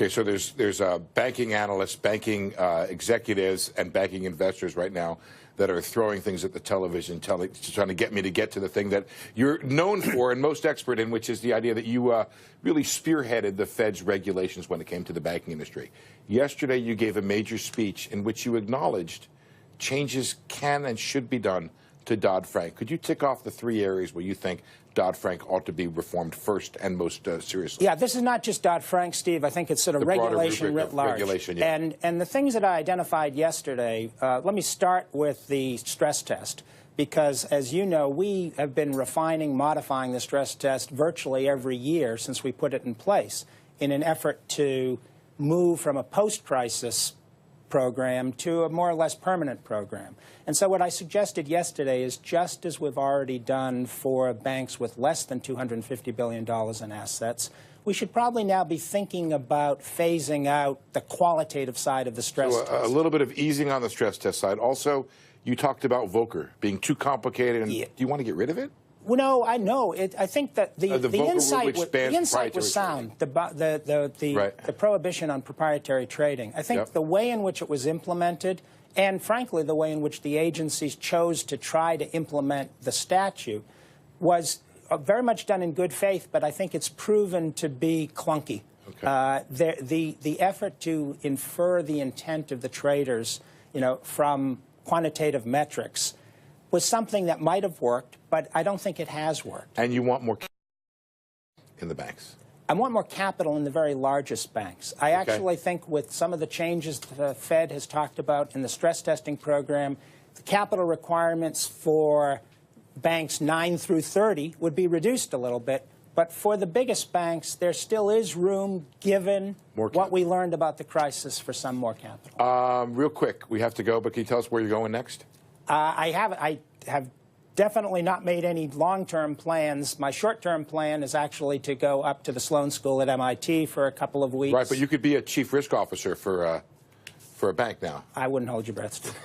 Okay, so there's banking analysts, banking executives, and banking investors right now that are throwing things at the television, trying to get me to get to the thing that you're known for and most expert in, which is the idea that you really spearheaded the Fed's regulations when it came to the banking industry. Yesterday, you gave a major speech in which you acknowledged changes can and should be done to Dodd-Frank. Could you tick off the 3 areas where you think Dodd-Frank ought to be reformed first and most seriously? Yeah, this is not just Dodd-Frank, Steve. I think it's sort of regulation writ large. Regulation, yeah. And the things that I identified yesterday, let me start with the stress test, because as you know, we have been refining, modifying the stress test virtually every year since we put it in place in an effort to move from a post-crisis program to a more or less permanent program. And so what I suggested yesterday is, just as we've already done for banks with less than $250 billion in assets, we should probably now be thinking about phasing out the qualitative side of the stress test. A little bit of easing on the stress test side. Also, you talked about Volcker being too complicated. And do you want to get rid of it? Well, no, I know. I think that the insight was sound. Right. The prohibition on proprietary trading. I think the way in which it was implemented, and frankly the way in which the agencies chose to try to implement the statute, was very much done in good faith, but I think it's proven to be clunky. Okay. The effort to infer the intent of the traders, from quantitative metrics was something that might have worked, but I don't think it has worked. And you want more in the banks? I want more capital in the very largest banks. I actually think with some of the changes the Fed has talked about in the stress testing program, the capital requirements for banks 9 through 30 would be reduced a little bit. But for the biggest banks, there still is room, given what we learned about the crisis, for some more capital. Real quick, we have to go, but can you tell us where you're going next? I have definitely not made any long-term plans. My short-term plan is actually to go up to the Sloan School at MIT for a couple of weeks. Right, but you could be a chief risk officer for a bank now. I wouldn't hold your breath, Steve.